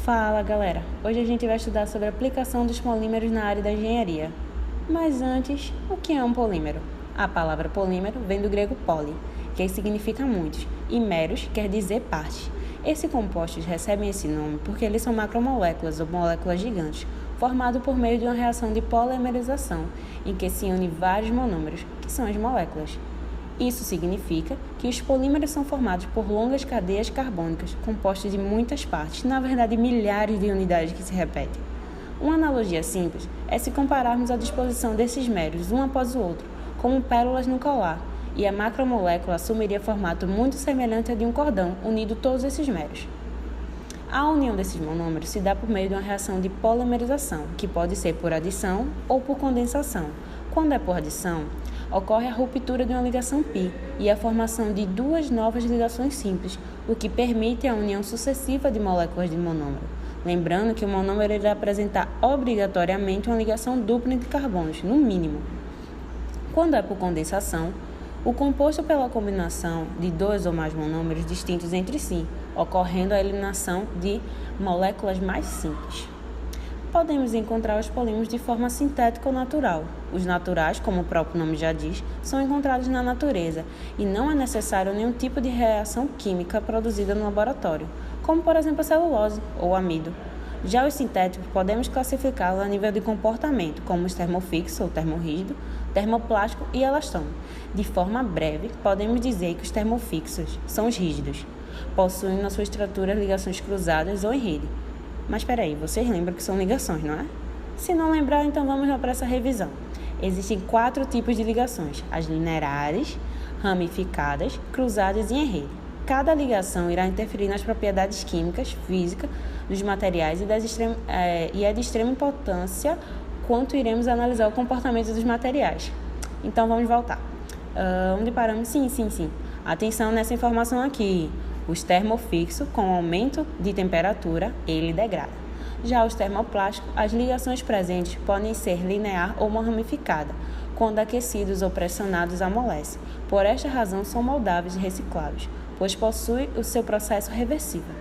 Fala galera, hoje a gente vai estudar sobre a aplicação dos polímeros na área da engenharia. Mas antes, o que é um polímero? A palavra polímero vem do grego poli, que significa muitos, e meros quer dizer parte. Esses compostos recebem esse nome porque eles são macromoléculas ou moléculas gigantes, formados por meio de uma reação de polimerização, em que se unem vários monômeros, que são as moléculas. Isso significa que os polímeros são formados por longas cadeias carbônicas compostas de muitas partes, na verdade milhares de unidades que se repetem. Uma analogia simples é se compararmos a disposição desses meros um após o outro, como pérolas no colar, e a macromolécula assumiria formato muito semelhante ao de um cordão, unindo todos esses meros. A união desses monômeros se dá por meio de uma reação de polimerização, que pode ser por adição ou por condensação. Quando é por adição, ocorre a ruptura de uma ligação π e a formação de duas novas ligações simples, o que permite a união sucessiva de moléculas de monômero. Lembrando que o monômero irá apresentar obrigatoriamente uma ligação dupla entre carbonos, no mínimo. Quando é por condensação, o composto pela combinação de dois ou mais monômeros distintos entre si, ocorrendo a eliminação de moléculas mais simples. Podemos encontrar os polímeros de forma sintética ou natural. Os naturais, como o próprio nome já diz, são encontrados na natureza e não é necessário nenhum tipo de reação química produzida no laboratório, como por exemplo a celulose ou amido. Já os sintéticos podemos classificá-los a nível de comportamento, como os termofixos ou termorrígido, termoplástico e elastônico. De forma breve, podemos dizer que os termofixos são os rígidos, possuem na sua estrutura ligações cruzadas ou em rede. Mas peraí, vocês lembram que são ligações, não é? Se não lembrar, então vamos lá para essa revisão. Existem 4 tipos de ligações: as lineares, ramificadas, cruzadas e em rede. Cada ligação irá interferir nas propriedades químicas, físicas dos materiais e é de extrema importância quanto iremos analisar o comportamento dos materiais. Então vamos voltar. Onde paramos? Sim. Atenção nessa informação aqui. Os termofixos, com aumento de temperatura, ele degrada. Já os termoplásticos, as ligações presentes podem ser linear ou ramificada. Quando aquecidos ou pressionados, amolecem. Por esta razão, são moldáveis e recicláveis, pois possuem o seu processo reversível.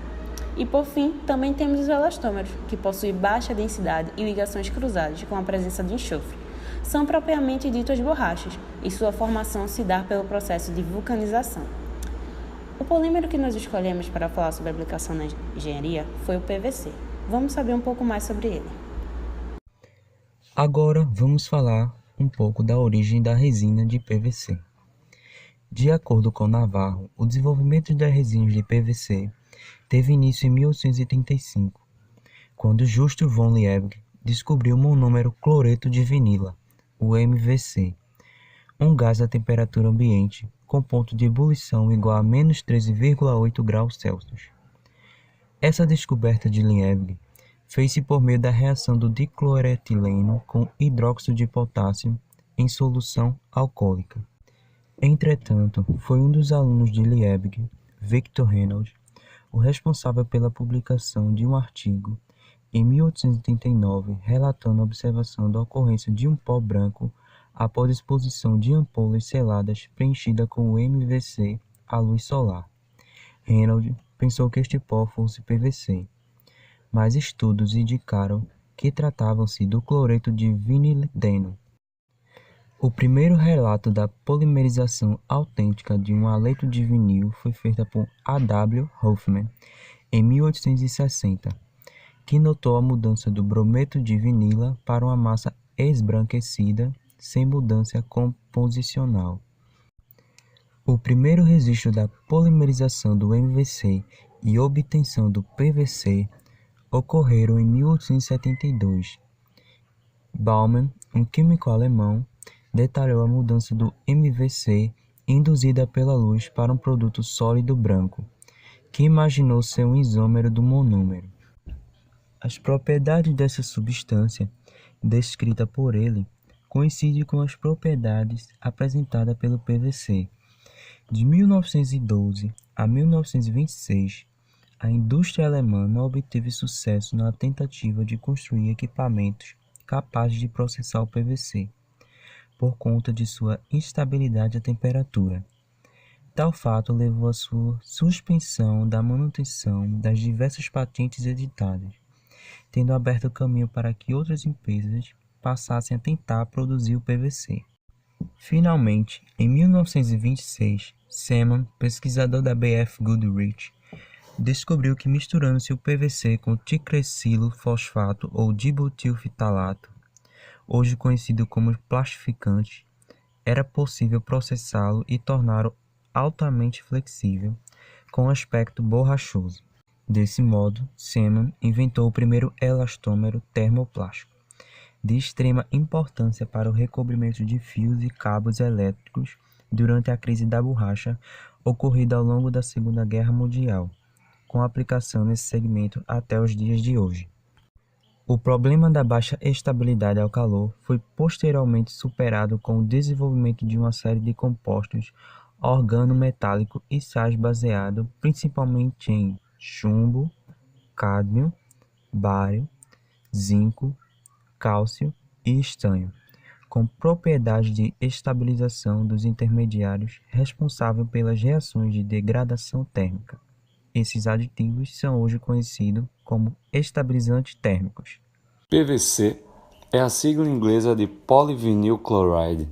E por fim, também temos os elastômeros, que possuem baixa densidade e ligações cruzadas com a presença de enxofre. São propriamente ditas borrachas, e sua formação se dá pelo processo de vulcanização. O polímero que nós escolhemos para falar sobre a aplicação na engenharia foi o PVC. Vamos saber um pouco mais sobre ele. Agora vamos falar um pouco da origem da resina de PVC. De acordo com Navarro, o desenvolvimento das resinas de PVC teve início em 1835, quando Justo von Liebig descobriu o monômero cloreto de vinila, o MVC, um gás a temperatura ambiente com ponto de ebulição igual a menos 13,8 graus Celsius. Essa descoberta de Liebig fez-se por meio da reação do dicloretileno com hidróxido de potássio em solução alcoólica. Entretanto, foi um dos alunos de Liebig, Victor Reynolds, o responsável pela publicação de um artigo em 1839 relatando a observação da ocorrência de um pó branco após exposição de ampolas seladas preenchidas com o MVC à luz solar. Reynolds pensou que este pó fosse PVC, mas estudos indicaram que tratavam-se do cloreto de vinilideno. O primeiro relato da polimerização autêntica de um haleto de vinil foi feita por A. W. Hoffman em 1860, que notou a mudança do brometo de vinila para uma massa esbranquecida sem mudança composicional. O primeiro registro da polimerização do MVC e obtenção do PVC ocorreram em 1872. Baumann, um químico alemão, detalhou a mudança do MVC induzida pela luz para um produto sólido branco, que imaginou ser um isômero do monômero. As propriedades dessa substância, descrita por ele, coincide com as propriedades apresentadas pelo PVC. De 1912 a 1926, a indústria alemã não obteve sucesso na tentativa de construir equipamentos capazes de processar o PVC, por conta de sua instabilidade à temperatura. Tal fato levou à sua suspensão da manutenção das diversas patentes editadas, tendo aberto caminho para que outras empresas passassem a tentar produzir o PVC. Finalmente, em 1926, Seaman, pesquisador da BF Goodrich, descobriu que misturando-se o PVC com ticrecilo fosfato ou dibutilfitalato, hoje conhecido como plastificante, era possível processá-lo e torná-lo altamente flexível, com aspecto borrachoso. Desse modo, Seaman inventou o primeiro elastômero termoplástico, de extrema importância para o recobrimento de fios e cabos elétricos durante a crise da borracha ocorrida ao longo da Segunda Guerra Mundial, com aplicação nesse segmento até os dias de hoje. O problema da baixa estabilidade ao calor foi posteriormente superado com o desenvolvimento de uma série de compostos organometálico e sais baseado principalmente em chumbo, cádmio, bário, zinco, cálcio e estanho, com propriedade de estabilização dos intermediários responsável pelas reações de degradação térmica. Esses aditivos são hoje conhecidos como estabilizantes térmicos. PVC é a sigla inglesa de Polyvinyl Chloride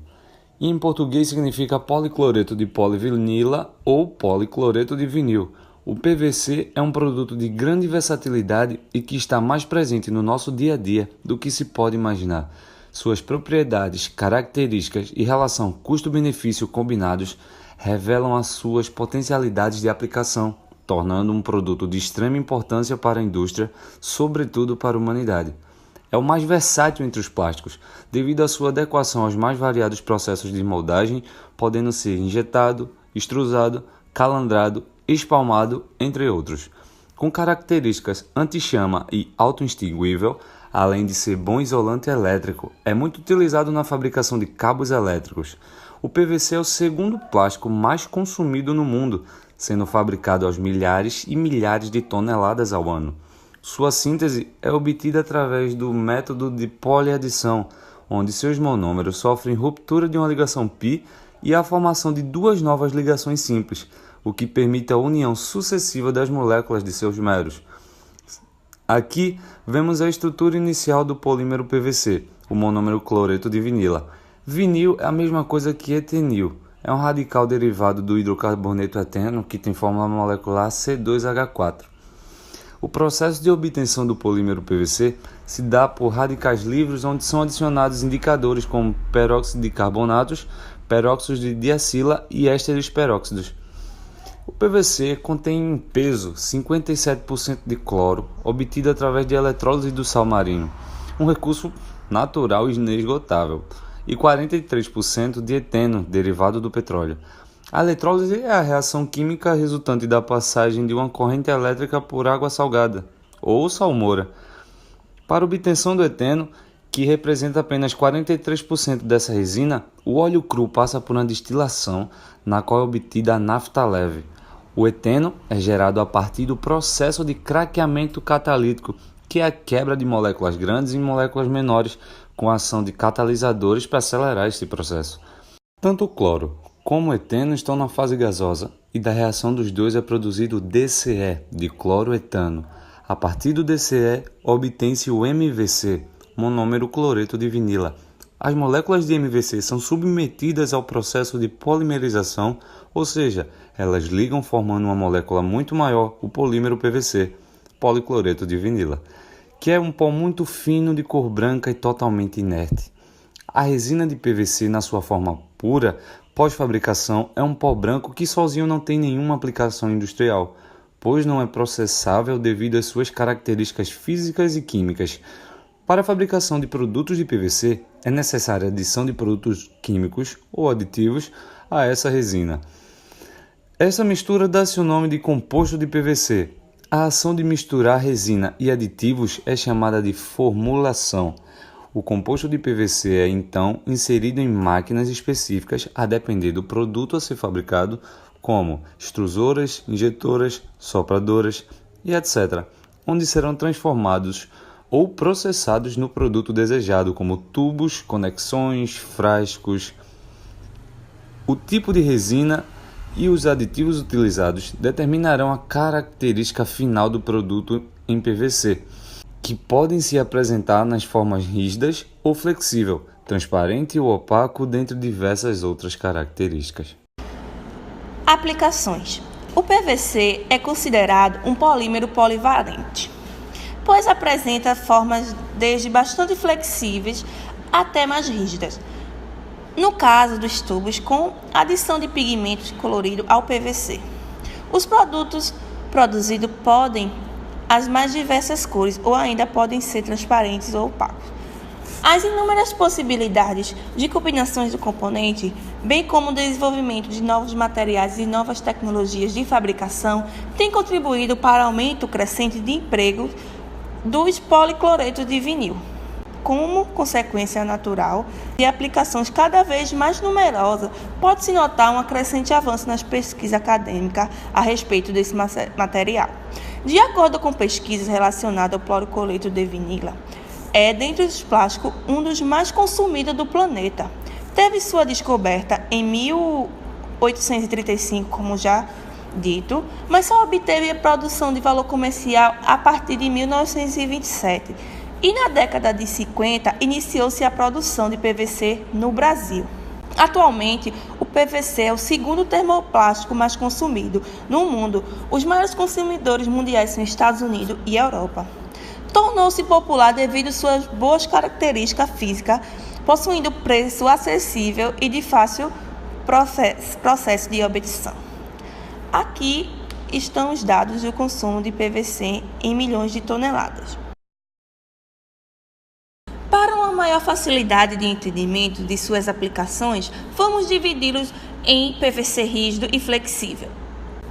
e em português significa policloreto de polivinila ou policloreto de vinil. O PVC é um produto de grande versatilidade e que está mais presente no nosso dia a dia do que se pode imaginar. Suas propriedades, características e relação custo-benefício combinados revelam as suas potencialidades de aplicação, tornando um produto de extrema importância para a indústria, sobretudo para a humanidade. É o mais versátil entre os plásticos, devido à sua adequação aos mais variados processos de moldagem, podendo ser injetado, extrusado, calandrado, espalmado, entre outros. Com características anti-chama e auto-extinguível, além de ser bom isolante elétrico, é muito utilizado na fabricação de cabos elétricos. O PVC é o segundo plástico mais consumido no mundo, sendo fabricado aos milhares e milhares de toneladas ao ano. Sua síntese é obtida através do método de poliadição, onde seus monômeros sofrem ruptura de uma ligação π e a formação de duas novas ligações simples, o que permite a união sucessiva das moléculas de seus meros. Aqui vemos a estrutura inicial do polímero PVC, o monômero cloreto de vinila. Vinil é a mesma coisa que etenil, é um radical derivado do hidrocarboneto eteno que tem fórmula molecular C2H4. O processo de obtenção do polímero PVC se dá por radicais livres onde são adicionados indicadores como peróxido de carbonatos, peróxidos de diacila e ésteres peróxidos. O PVC contém em peso 57% de cloro, obtido através de eletrólise do sal marinho, um recurso natural e inesgotável, e 43% de eteno, derivado do petróleo. A eletrólise é a reação química resultante da passagem de uma corrente elétrica por água salgada, ou salmoura. Para a obtenção do eteno, que representa apenas 43% dessa resina, o óleo cru passa por uma destilação, na qual é obtida a nafta leve. O eteno é gerado a partir do processo de craqueamento catalítico, que é a quebra de moléculas grandes em moléculas menores, com a ação de catalisadores para acelerar esse processo. Tanto o cloro como o eteno estão na fase gasosa, e da reação dos dois é produzido o DCE, de cloroetano. A partir do DCE, obtém-se o MVC, monômero cloreto de vinila. As moléculas de MVC são submetidas ao processo de polimerização, ou seja, elas ligam formando uma molécula muito maior, o polímero PVC, policloreto de vinila, que é um pó muito fino de cor branca e totalmente inerte. A resina de PVC, na sua forma pura, pós-fabricação, é um pó branco que sozinho não tem nenhuma aplicação industrial, pois não é processável devido às suas características físicas e químicas. Para a fabricação de produtos de PVC, é necessária a adição de produtos químicos ou aditivos a essa resina. Essa mistura dá-se o nome de composto de PVC. A ação de misturar resina e aditivos é chamada de formulação. O composto de PVC é, então, inserido em máquinas específicas a depender do produto a ser fabricado, como extrusoras, injetoras, sopradoras e etc., onde serão transformados ou processados no produto desejado, como tubos, conexões, frascos. O tipo de resina e os aditivos utilizados determinarão a característica final do produto em PVC, que podem se apresentar nas formas rígidas ou flexível, transparente ou opaco, dentre diversas outras características. Aplicações. O PVC é considerado um polímero polivalente, pois apresenta formas desde bastante flexíveis até mais rígidas. No caso dos tubos com adição de pigmentos coloridos ao PVC, os produtos produzidos podem as mais diversas cores ou ainda podem ser transparentes ou opacos. As inúmeras possibilidades de combinações do componente, bem como o desenvolvimento de novos materiais e novas tecnologias de fabricação, têm contribuído para o aumento crescente de emprego dos policloretos de vinil, como consequência natural de aplicações cada vez mais numerosas. Pode-se notar um crescente avanço nas pesquisas acadêmicas a respeito desse material. De acordo com pesquisas relacionadas ao policloreto de vinila, é, dentre os plásticos, um dos mais consumidos do planeta. Teve sua descoberta em 1835, como já dito, mas só obteve a produção de valor comercial a partir de 1927. E na década de 50, iniciou-se a produção de PVC no Brasil. Atualmente, o PVC é o segundo termoplástico mais consumido no mundo. Os maiores consumidores mundiais são Estados Unidos e Europa. Tornou-se popular devido às suas boas características físicas, possuindo preço acessível e de fácil processo de obtenção. Aqui estão os dados do consumo de PVC em milhões de toneladas. Para uma maior facilidade de entendimento de suas aplicações, vamos dividi-los em PVC rígido e flexível.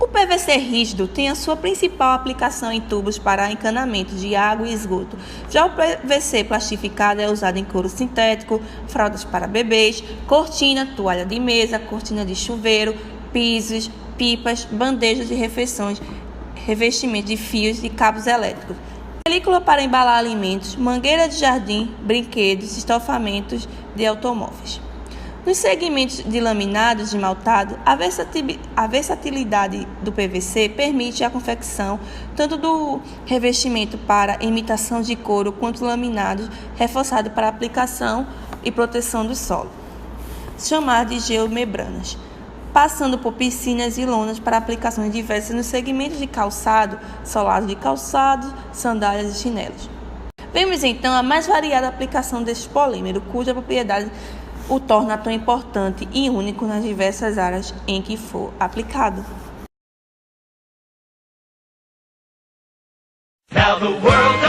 O PVC rígido tem a sua principal aplicação em tubos para encanamento de água e esgoto. Já o PVC plastificado é usado em couro sintético, fraldas para bebês, cortina, toalha de mesa, cortina de chuveiro, pisos, pipas, bandejas de refeições, revestimento de fios e cabos elétricos, película para embalar alimentos, mangueira de jardim, brinquedos, estofamentos de automóveis. Nos segmentos de laminados de esmaltado, a versatilidade do PVC permite a confecção tanto do revestimento para imitação de couro quanto laminados reforçados para aplicação e proteção do solo, chamado de geomembranas, passando por piscinas e lonas para aplicações diversas nos segmentos de calçado, solado de calçados, sandálias e chinelos. Vemos então a mais variada aplicação deste polímero, cuja propriedade o torna tão importante e único nas diversas áreas em que for aplicado. Now the world